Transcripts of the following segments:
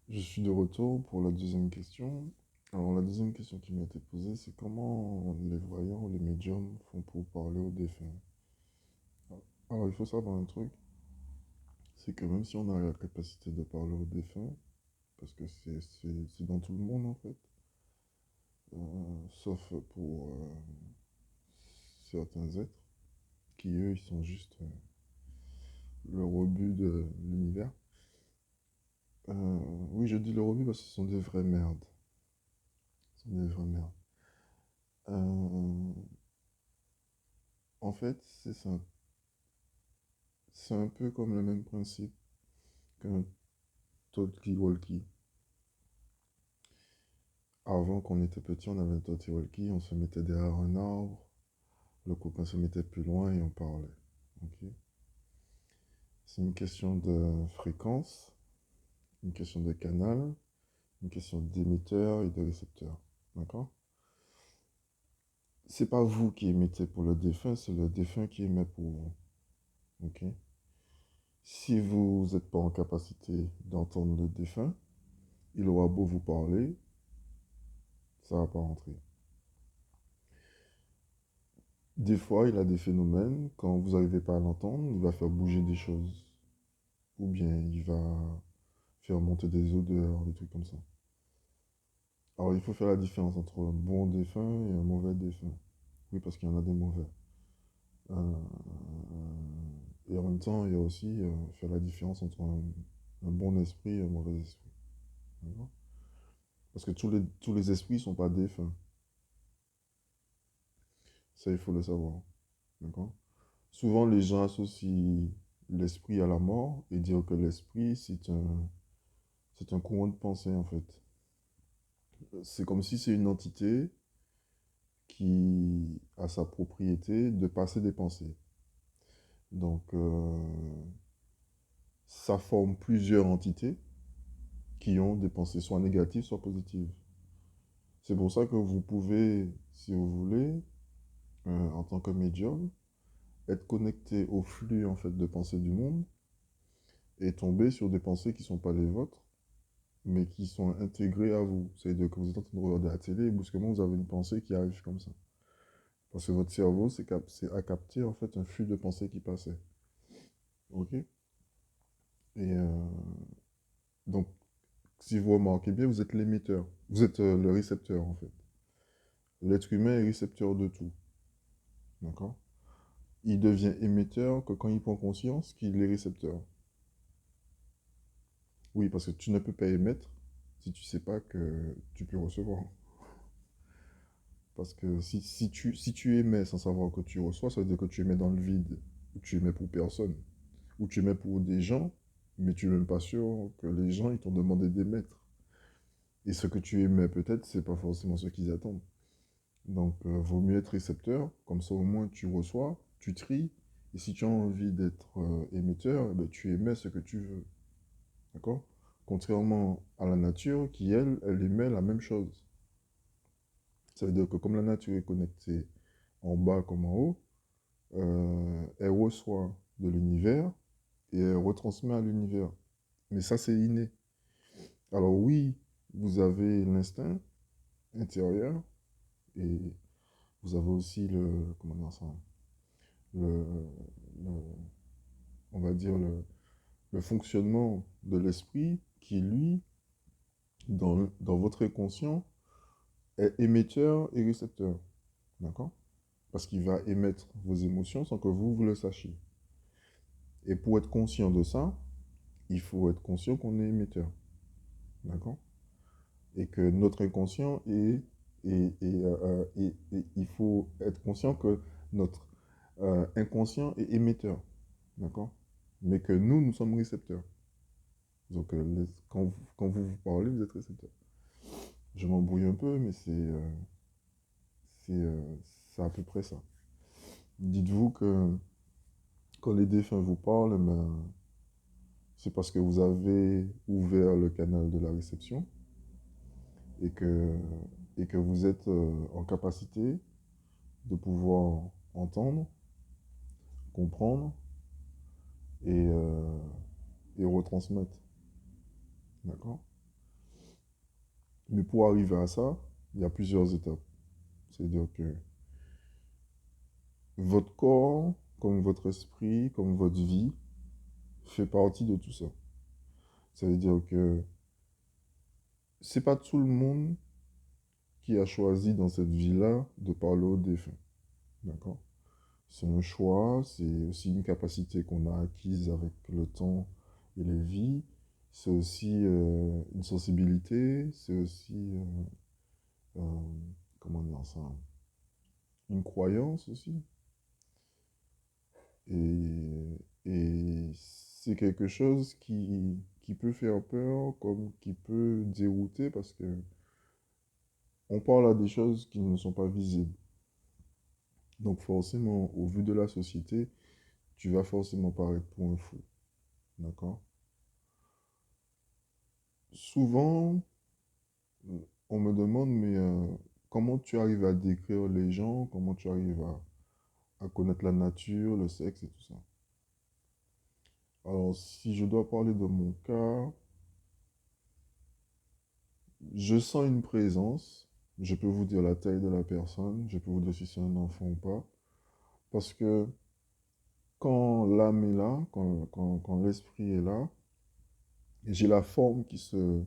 Je suis de retour pour la deuxième question. Alors, la deuxième question qui m'a été posée, c'est comment les voyants ou les médiums font pour parler aux défunts. Alors, il faut savoir un truc, c'est que même si on a la capacité de parler aux défunts, parce que c'est dans tout le monde en fait, sauf pour certains êtres qui, eux, ils sont juste le rebut de l'univers. Oui, je dis le rebut parce que ce sont des vraies merdes. Ce sont des vraies merdes. Euh, En fait, c'est ça. C'est un peu comme le même principe qu'un talkie-walkie. Avant qu'on était petit, on avait un talkie-walkie, on se mettait derrière un arbre, le copain se mettait plus loin et on parlait. Ok. C'est une question de fréquence, une question de canal, une question d'émetteur et de récepteur. D'accord? C'est pas vous qui émettez pour le défunt, c'est le défunt qui émet pour vous. Ok? Si vous n'êtes pas en capacité d'entendre le défunt, il aura beau vous parler, ça va pas rentrer. Des fois, il a des phénomènes, quand vous n'arrivez pas à l'entendre, il va faire bouger des choses. Ou bien il va faire monter des odeurs, des trucs comme ça. Alors, il faut faire la différence entre un bon défunt et un mauvais défunt. Oui, parce qu'il y en a des mauvais. Euh, et en même temps, il y a aussi faire la différence entre un bon esprit et un mauvais esprit. D'accord. Parce que tous les esprits ne sont pas défunts. Ça, il faut le savoir. D'accord. Souvent, les gens associent l'esprit à la mort et dire que l'esprit, c'est un courant de pensée, en fait. C'est comme si c'est une entité qui a sa propriété de passer des pensées. Donc, ça forme plusieurs entités qui ont des pensées soit négatives, soit positives. C'est pour ça que vous pouvez, si vous voulez, en tant que médium, être connecté au flux en fait de pensées du monde et tomber sur des pensées qui ne sont pas les vôtres, mais qui sont intégrées à vous. C'est-à-dire que vous êtes en train de regarder la télé et brusquement vous avez une pensée qui arrive comme ça. Parce que votre cerveau, c'est à capter en fait un flux de pensées qui passait. Ok? Et donc, si vous remarquez bien, vous êtes l'émetteur. Vous êtes le récepteur en fait. L'être humain est récepteur de tout. D'accord? Il devient émetteur que quand il prend conscience qu'il est récepteur. Oui, parce que tu ne peux pas émettre si tu ne sais pas que tu peux recevoir. Parce que si tu émets sans savoir que tu reçois, ça veut dire que tu émets dans le vide. Ou tu émets pour personne. Ou tu émets pour des gens, mais tu n'es même pas sûr que les gens, ils t'ont demandé d'émettre. Et ce que tu émets peut-être, c'est pas forcément ce qu'ils attendent. Donc, vaut mieux être récepteur, comme ça au moins tu reçois, tu tries, et si tu as envie d'être émetteur, eh ben, tu émets ce que tu veux. D'accord? Contrairement à la nature, qui elle émet la même chose. Ça veut dire que comme la nature est connectée en bas comme en haut, elle reçoit de l'univers et elle retransmet à l'univers. Mais ça, c'est inné. Alors oui, vous avez l'instinct intérieur et vous avez aussi comment dire ça, le, le- on va dire le fonctionnement de l'esprit qui, lui, dans votre inconscient, est émetteur et récepteur. D'accord? Parce qu'il va émettre vos émotions sans que vous le sachiez. Et pour être conscient de ça, il faut être conscient qu'on est émetteur. D'accord? Et que notre inconscient et il faut être conscient que notre inconscient est émetteur. D'accord? Mais que nous sommes récepteurs. Donc, quand vous parlez, vous êtes récepteur. Je m'embrouille un peu, mais c'est, euh, c'est à peu près ça. Dites-vous que quand les défunts vous parlent, ben, c'est parce que vous avez ouvert le canal de la réception et que, et que vous êtes en capacité de pouvoir entendre, comprendre et, euh, et retransmettre. D'accord? Mais pour arriver à ça, il y a plusieurs étapes. C'est-à-dire que votre corps, comme votre esprit, comme votre vie, fait partie de tout ça. Ça veut dire que c'est pas tout le monde qui a choisi dans cette vie-là de parler aux défunts. D'accord? C'est un choix, c'est aussi une capacité qu'on a acquise avec le temps et les vies. C'est aussi une sensibilité, c'est aussi, euh, comment dire ça, une croyance aussi. Et c'est quelque chose qui peut faire peur, comme qui peut dérouter, parce que on parle à des choses qui ne sont pas visibles. Donc forcément, au vu de la société, tu vas forcément paraître pour un fou. D'accord? Souvent, on me demande, mais comment tu arrives à décrire les gens, comment tu arrives à connaître la nature, le sexe et tout ça. Alors, si je dois parler de mon cas, je sens une présence. Je peux vous dire la taille de la personne, je peux vous dire si c'est un enfant ou pas. Parce que quand l'âme est là, quand l'esprit est là, j'ai la forme qui se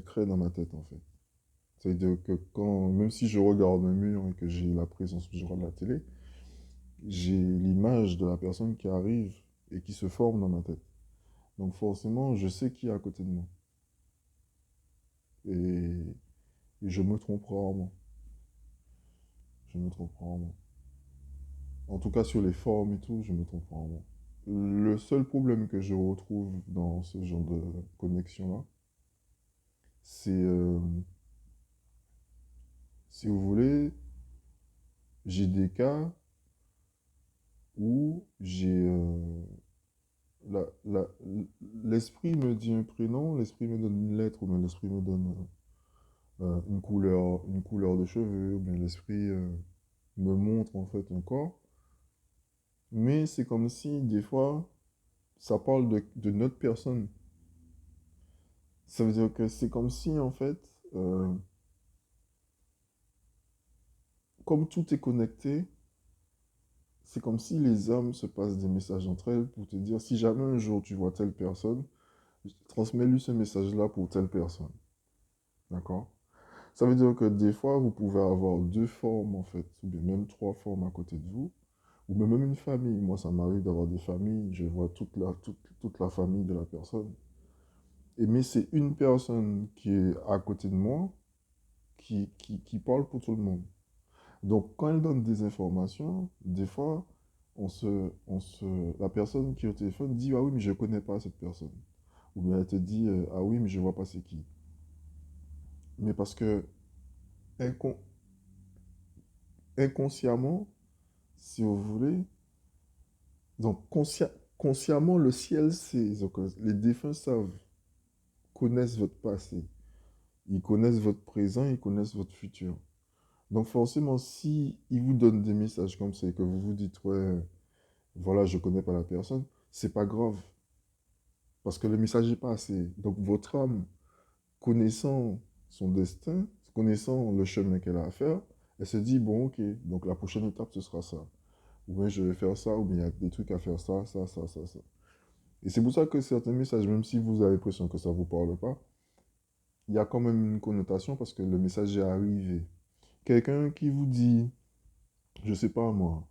crée dans ma tête en fait. C'est-à-dire que quand, même si je regarde un mur et que j'ai la présence, je regarde la télé, j'ai l'image de la personne qui arrive et qui se forme dans ma tête. Donc forcément, je sais qui est à côté de moi. Et, et je me trompe rarement. Je me trompe rarement. En tout cas, sur les formes et tout, je me trompe rarement. Le seul problème que je retrouve dans ce genre de connexion-là, c'est, si vous voulez, j'ai des cas où la- la- l'esprit me dit un prénom, l'esprit me donne une lettre, ou bien l'esprit me donne une couleur de cheveux, ou bien l'esprit me montre en fait un corps. Mais c'est comme si, des fois, ça parle de notre personne. Ça veut dire que c'est comme si, en fait, comme tout est connecté, c'est comme si les âmes se passent des messages entre elles pour te dire, si jamais un jour tu vois telle personne, transmets-lui ce message-là pour telle personne. D'accord? Ça veut dire que des fois, vous pouvez avoir deux formes, en fait, ou bien même trois formes à côté de vous, ou même une famille. Moi, ça m'arrive d'avoir des familles, je vois toute la famille de la personne. Et mais c'est une personne qui est à côté de moi qui parle pour tout le monde. Donc, quand elle donne des informations, des fois, la personne qui est au téléphone dit, ah oui, mais je ne connais pas cette personne. Ou bien elle te dit, ah oui, mais je ne vois pas c'est qui. Mais parce que incon- inconsciemment, si vous voulez, donc consciemment, le ciel sait, donc, les défunts savent, connaissent votre passé, ils connaissent votre présent, ils connaissent votre futur. Donc forcément, si ils vous donnent des messages comme ça et que vous vous dites, ouais, voilà, je ne connais pas la personne, c'est pas grave. Parce que le message est passé. Donc votre âme, connaissant son destin, connaissant le chemin qu'elle a à faire, elle se dit, bon, ok, donc la prochaine étape, ce sera ça. Ou bien je vais faire ça, ou bien il y a des trucs à faire ça. Et c'est pour ça que certains messages, même si vous avez l'impression que ça ne vous parle pas, il y a quand même une connotation parce que le message est arrivé. Quelqu'un qui vous dit, je sais pas moi,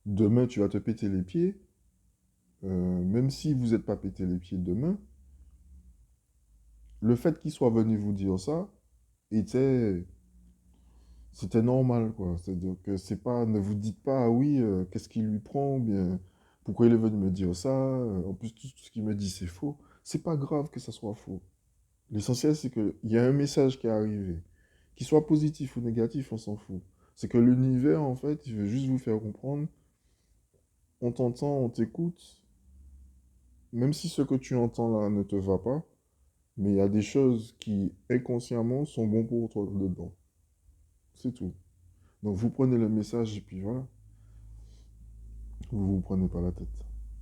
demain tu vas te péter les pieds, même si vous n'êtes pas pété les pieds demain, le fait qu'il soit venu vous dire ça était, c'était normal, quoi. C'est-à-dire que c'est pas, ne vous dites pas, ah oui, qu'est-ce qui lui prend, ou bien, pourquoi il est venu me dire ça, en plus tout ce qu'il me dit c'est faux. C'est pas grave que ça soit faux. L'essentiel, c'est qu'il y a un message qui est arrivé. Qu'il soit positif ou négatif, on s'en fout. C'est que l'univers, en fait, il veut juste vous faire comprendre, on t'entend, on t'écoute, même si ce que tu entends là ne te va pas, mais il y a des choses qui, inconsciemment, sont bons pour toi dedans. C'est tout. Donc vous prenez le message et puis voilà, vous vous prenez pas la tête.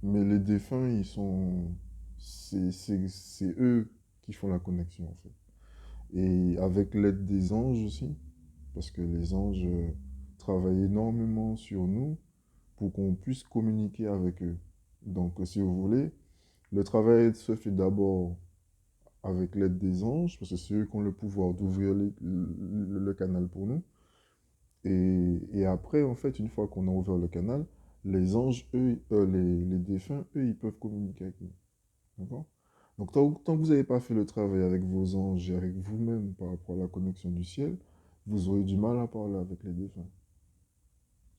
Mais les défunts, ils sont... C'est eux. qui font la connexion, en fait. Et avec l'aide des anges aussi, parce que les anges travaillent énormément sur nous pour qu'on puisse communiquer avec eux. Donc, si vous voulez, le travail se fait d'abord avec l'aide des anges, parce que c'est eux qui ont le pouvoir d'ouvrir le canal pour nous. Et après, en fait, une fois qu'on a ouvert le canal, les anges, eux, les défunts, eux, ils peuvent communiquer avec nous. D'accord? Donc, tant que vous n'avez pas fait le travail avec vos anges et avec vous-même par rapport à la connexion du ciel, vous aurez du mal à parler avec les défunts.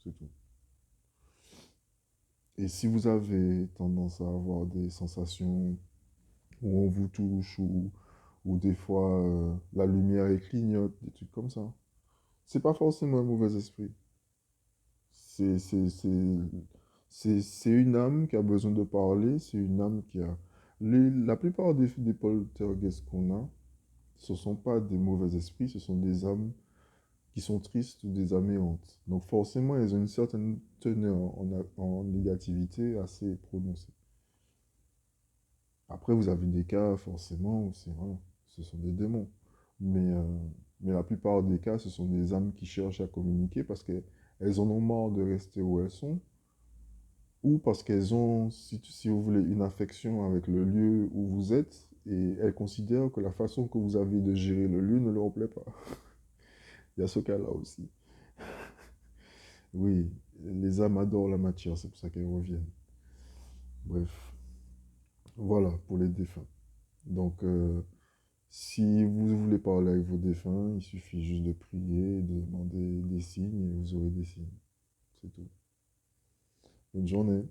C'est tout. Et si vous avez tendance à avoir des sensations où on vous touche, ou des fois la lumière elle clignote, des trucs comme ça, c'est pas forcément un mauvais esprit. C'est c'est- c'est- c'est une âme qui a besoin de parler, c'est une âme qui a... la plupart des poltergeists qu'on a, ce ne sont pas des mauvais esprits, ce sont des âmes qui sont tristes ou des âmes errantes. Donc forcément, elles ont une certaine teneur en négativité assez prononcée. Après, vous avez des cas, forcément, où voilà, ce sont des démons. Mais la plupart des cas, ce sont des âmes qui cherchent à communiquer parce qu'elles en ont marre de rester où elles sont, ou parce qu'elles ont, si vous voulez, une affection avec le lieu où vous êtes, et elles considèrent que la façon que vous avez de gérer le lieu ne leur plaît pas. Il y a ce cas-là aussi. Oui, les âmes adorent la matière, c'est pour ça qu'elles reviennent. Bref, voilà pour les défunts. Donc, si vous voulez parler avec vos défunts, il suffit juste de prier, de demander des signes et vous aurez des signes. C'est tout. Bonne journée.